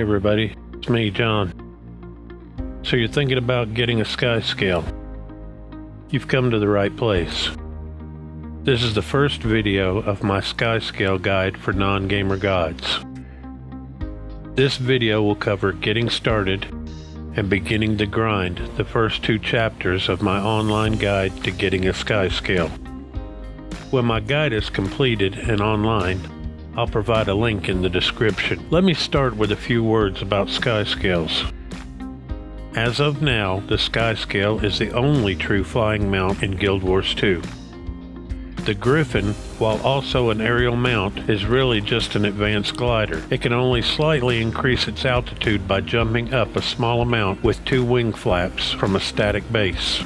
everybody, it's me, John. So you're thinking about getting a Skyscale. You've come to the right place. This is the first video of my Skyscale guide for non-gamer gods. This video will cover getting started and beginning the grind, the first 2 chapters of my online guide to getting a Skyscale. When my guide is completed and online, I'll provide a link in the description. Let me start with a few words about Skyscales. As of now, the Skyscale is the only true flying mount in Guild Wars 2. The Griffon, while also an aerial mount, is really just an advanced glider. It can only slightly increase its altitude by jumping up a small amount with 2 wing flaps from a static base.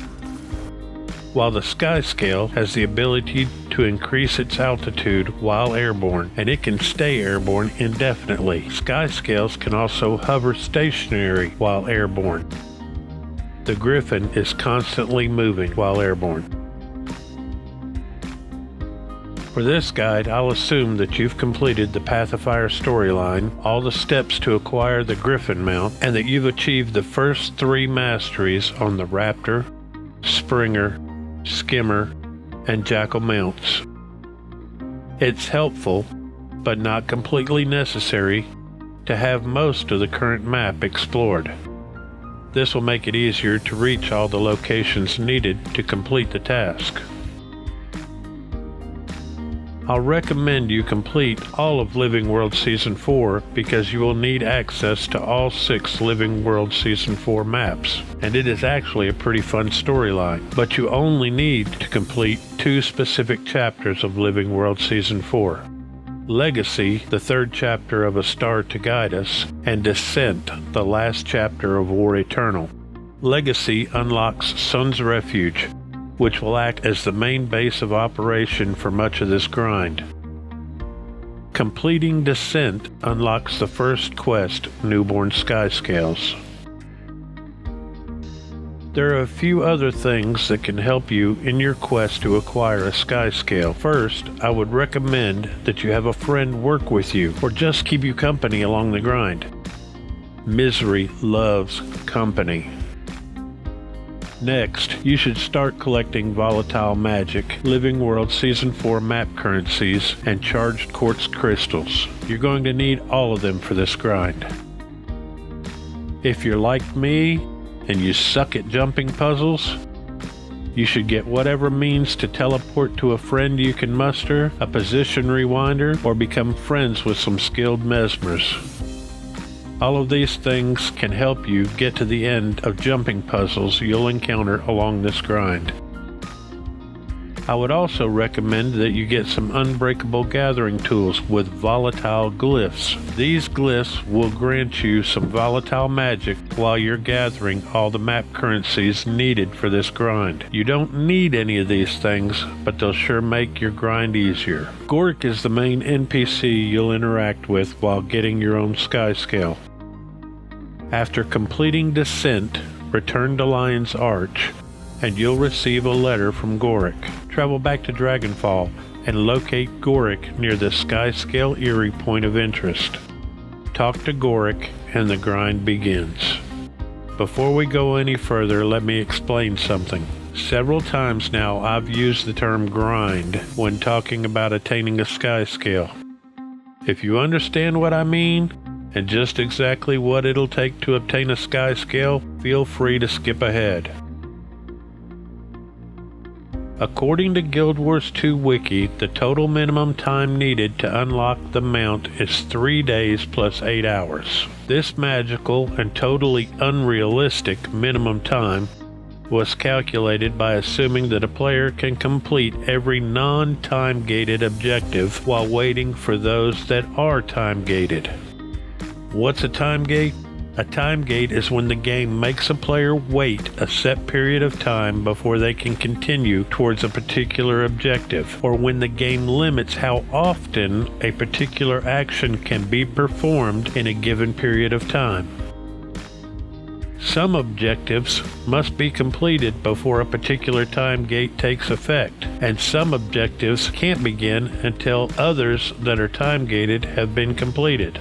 While the Skyscale has the ability to increase its altitude while airborne, and it can stay airborne indefinitely. Skyscales can also hover stationary while airborne. The Griffon is constantly moving while airborne. For this guide, I'll assume that you've completed the Path of Fire storyline, all the steps to acquire the Griffon mount, and that you've achieved the first 3 masteries on the Raptor, Springer, Skimmer, and Jackal mounts. It's helpful, but not completely necessary, to have most of the current map explored. This will make it easier to reach all the locations needed to complete the task. I'll recommend you complete all of Living World Season 4 because you will need access to all 6 Living World Season 4 maps, and it is actually a pretty fun storyline. But you only need to complete 2 specific chapters of Living World Season 4. Legacy, the 3rd chapter of A Star to Guide Us, and Descent, the last chapter of War Eternal. Legacy unlocks Sun's Refuge, which will act as the main base of operation for much of this grind. Completing Descent unlocks the first quest, Newborn Skyscales. There are a few other things that can help you in your quest to acquire a Skyscale. First, I would recommend that you have a friend work with you, or just keep you company along the grind. Misery loves company. Next, you should start collecting Volatile magic, Living World Season 4 map currencies, and charged quartz crystals. You're going to need all of them for this grind. If you're like me, and you suck at jumping puzzles, you should get whatever means to teleport to a friend you can muster, a position rewinder, or become friends with some skilled mesmers. All of these things can help you get to the end of jumping puzzles you'll encounter along this grind. I would also recommend that you get some unbreakable gathering tools with volatile glyphs. These glyphs will grant you some volatile magic while you're gathering all the map currencies needed for this grind. You don't need any of these things, but they'll sure make your grind easier. Gorrik is the main NPC you'll interact with while getting your own Skyscale. After completing Descent, return to Lion's Arch, and you'll receive a letter from Gorrik. Travel back to Dragonfall and locate Gorrik near the Skyscale Eyrie point of interest. Talk to Gorrik and the grind begins. Before we go any further, let me explain something. Several times now I've used the term grind when talking about attaining a Skyscale. If you understand what I mean, and just exactly what it'll take to obtain a Skyscale, feel free to skip ahead. According to Guild Wars 2 Wiki, the total minimum time needed to unlock the mount is 3 days plus 8 hours. This magical and totally unrealistic minimum time was calculated by assuming that a player can complete every non-time gated objective while waiting for those that are time gated. What's a time gate? A time gate is when the game makes a player wait a set period of time before they can continue towards a particular objective, or when the game limits how often a particular action can be performed in a given period of time. Some objectives must be completed before a particular time gate takes effect, and some objectives can't begin until others that are time gated have been completed.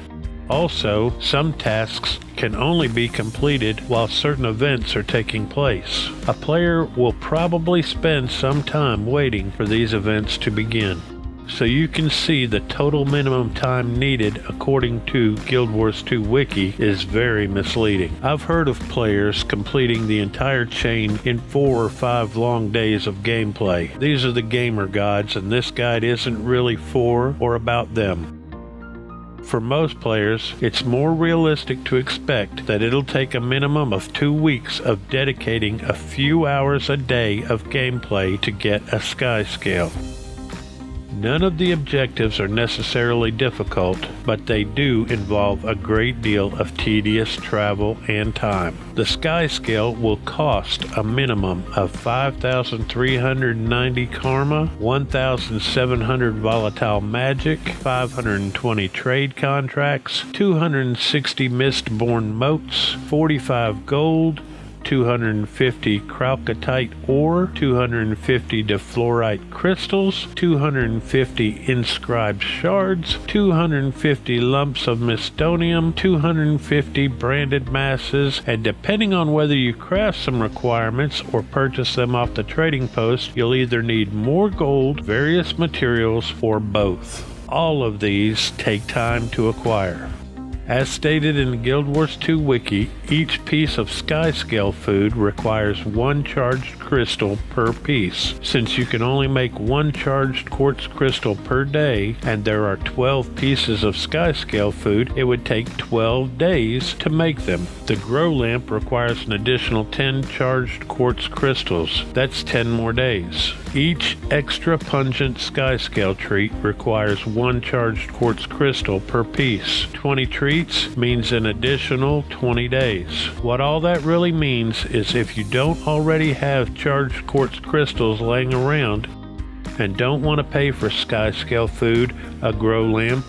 Also, some tasks can only be completed while certain events are taking place. A player will probably spend some time waiting for these events to begin. So you can see the total minimum time needed according to Guild Wars 2 Wiki is very misleading. I've heard of players completing the entire chain in 4 or 5 long days of gameplay. These are the gamer gods, and this guide isn't really for or about them. For most players, it's more realistic to expect that it'll take a minimum of 2 weeks of dedicating a few hours a day of gameplay to get a Skyscale. None of the objectives are necessarily difficult, but they do involve a great deal of tedious travel and time. The Skyscale will cost a minimum of 5,390 karma, 1,700 volatile magic, 520 trade contracts, 260 Mistborn Motes, 45 gold, 250 Kralkatite ore, 250 defluorite crystals, 250 inscribed shards, 250 lumps of mistonium, 250 branded masses, and depending on whether you craft some requirements or purchase them off the trading post, you'll either need more gold, various materials, or both. All of these take time to acquire. As stated in the Guild Wars 2 Wiki, each piece of Skyscale food requires 1 charged crystal per piece. Since you can only make 1 charged quartz crystal per day, and there are 12 pieces of Skyscale food, it would take 12 days to make them. The grow lamp requires an additional 10 charged quartz crystals. That's 10 more days. Each extra pungent Skyscale treat requires 1 charged quartz crystal per piece. 20 treats means an additional 20 days. What all that really means is if you don't already have charged quartz crystals laying around and don't want to pay for Skyscale food, a grow lamp,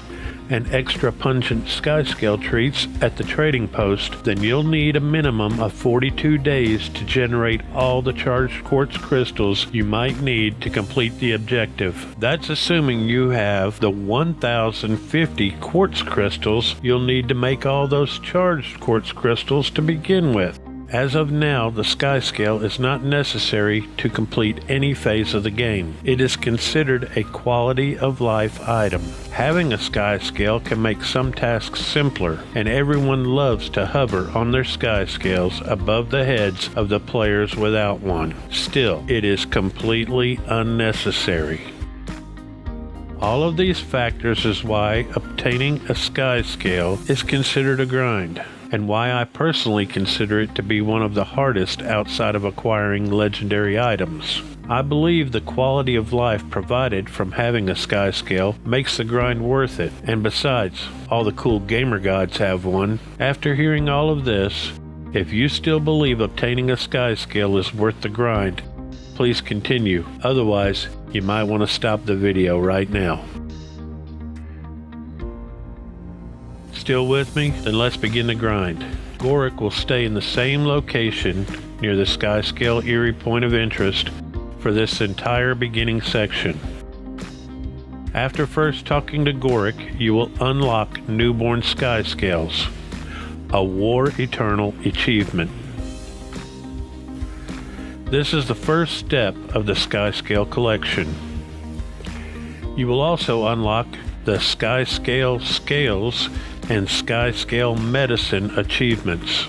and extra pungent Skyscale treats at the trading post, then you'll need a minimum of 42 days to generate all the charged quartz crystals you might need to complete the objective. That's assuming you have the 1,050 quartz crystals you'll need to make all those charged quartz crystals to begin with. As of now, the Skyscale is not necessary to complete any phase of the game. It is considered a quality of life item. Having a Skyscale can make some tasks simpler, and everyone loves to hover on their Skyscales above the heads of the players without one. Still, it is completely unnecessary. All of these factors is why obtaining a Skyscale is considered a grind, and why I personally consider it to be one of the hardest outside of acquiring legendary items. I believe the quality of life provided from having a Skyscale makes the grind worth it, and besides, all the cool gamer gods have one. After hearing all of this, if you still believe obtaining a Skyscale is worth the grind, please continue. Otherwise, you might want to stop the video right now. Still with me? Then let's begin the grind. Gorrik will stay in the same location near the Skyscale Eyrie point of interest for this entire beginning section. After first talking to Gorrik, you will unlock Newborn Skyscales, a War Eternal achievement. This is the first step of the Skyscale collection. You will also unlock the Skyscale Scales and Skyscale Medicine achievements.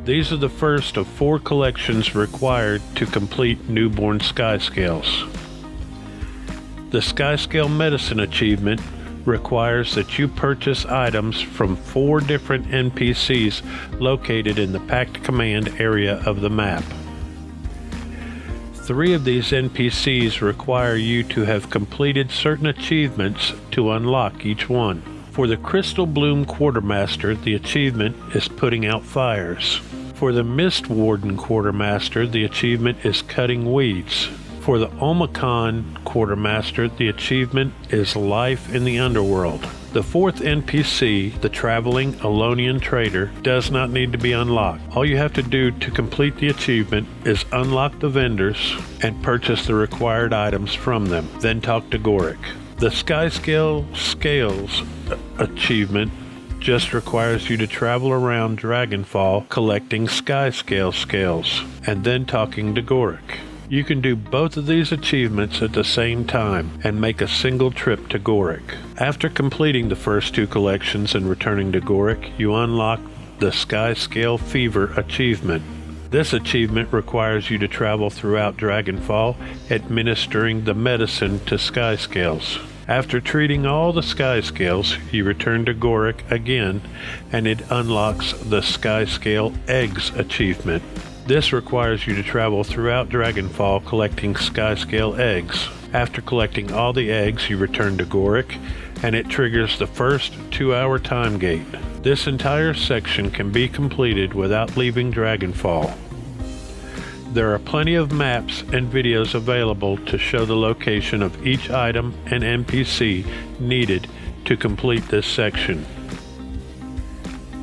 These are the first of 4 collections required to complete Newborn Skyscales. The Skyscale Medicine achievement requires that you purchase items from 4 different NPCs located in the Pact Command area of the map. 3 of these NPCs require you to have completed certain achievements to unlock each one. For the Crystal Bloom Quartermaster, the achievement is putting out fires. For the Mist Warden Quartermaster, the achievement is cutting weeds. For the Olmakhan Quartermaster, the achievement is life in the Underworld. The 4th NPC, the Traveling Elonian Trader, does not need to be unlocked. All you have to do to complete the achievement is unlock the vendors and purchase the required items from them. Then talk to Gorrik. The Skyscale Scales achievement just requires you to travel around Dragonfall collecting Skyscale Scales and then talking to Gorrik. You can do both of these achievements at the same time and make a single trip to Gorrik. After completing the first two collections and returning to Gorrik, you unlock the Skyscale Fever achievement. This achievement requires you to travel throughout Dragonfall, administering the medicine to Skyscales. After treating all the Skyscales, you return to Gorrik again, and it unlocks the Skyscale Eggs achievement. This requires you to travel throughout Dragonfall collecting Skyscale Eggs. After collecting all the eggs, you return to Gorrik, and it triggers the first 2-hour time gate. This entire section can be completed without leaving Dragonfall. There are plenty of maps and videos available to show the location of each item and NPC needed to complete this section.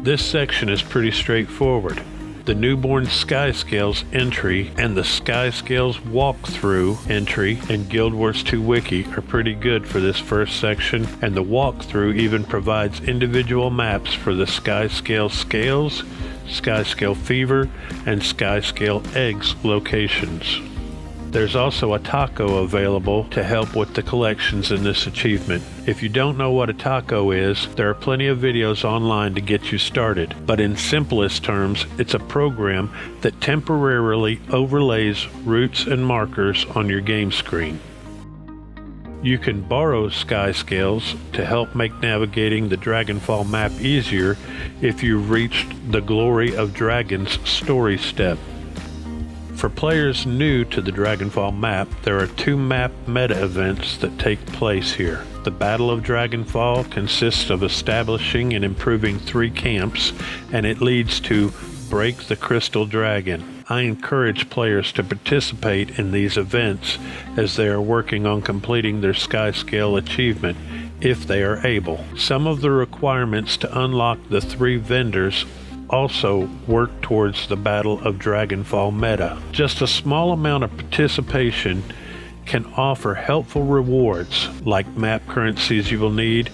This section is pretty straightforward. The Newborn Skyscales entry and the Skyscales walkthrough entry in Guild Wars 2 Wiki are pretty good for this first section, and the walkthrough even provides individual maps for the Skyscale Scales, Skyscale Fever, and Skyscale Eggs locations. There's also a taco available to help with the collections in this achievement. If you don't know what a taco is, there are plenty of videos online to get you started, but in simplest terms, it's a program that temporarily overlays routes and markers on your game screen. You can borrow Skyscales to help make navigating the Dragonfall map easier if you've reached the Glory of Dragons story step. For players new to the Dragonfall map, there are 2 map meta events that take place here. The Battle of Dragonfall consists of establishing and improving 3 camps, and it leads to Break the Crystal Dragon. I encourage players to participate in these events as they are working on completing their Skyscale achievement if they are able. Some of the requirements to unlock the 3 vendors also work towards the Battle of Dragonfall meta. Just a small amount of participation can offer helpful rewards like map currencies you will need,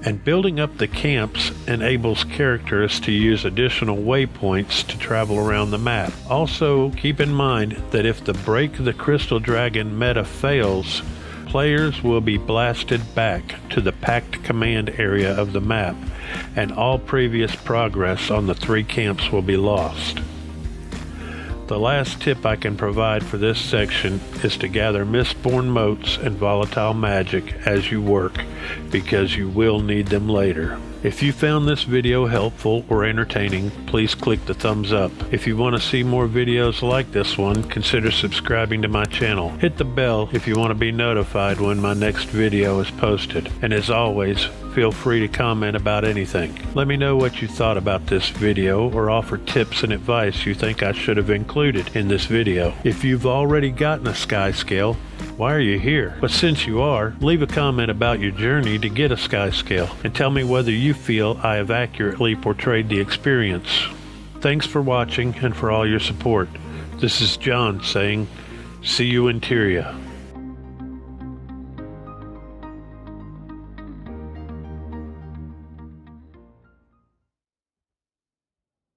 and building up the camps enables characters to use additional waypoints to travel around the map. Also, keep in mind that if the Break the Crystal Dragon meta fails, players will be blasted back to the Pact Command area of the map, and all previous progress on the 3 camps will be lost. The last tip I can provide for this section is to gather Mistborn Motes and Volatile magic as you work, because you will need them later. If you found this video helpful or entertaining, please click the thumbs up. If you want to see more videos like this one, consider subscribing to my channel. Hit the bell if you want to be notified when my next video is posted. And as always, feel free to comment about anything. Let me know what you thought about this video, or offer tips and advice you think I should have included in this video. If you've already gotten a Skyscale, why are you here? But since you are, leave a comment about your journey to get a Skyscale, and tell me whether you feel I have accurately portrayed the experience. Thanks for watching and for all your support. This is John saying, see you in Tyria.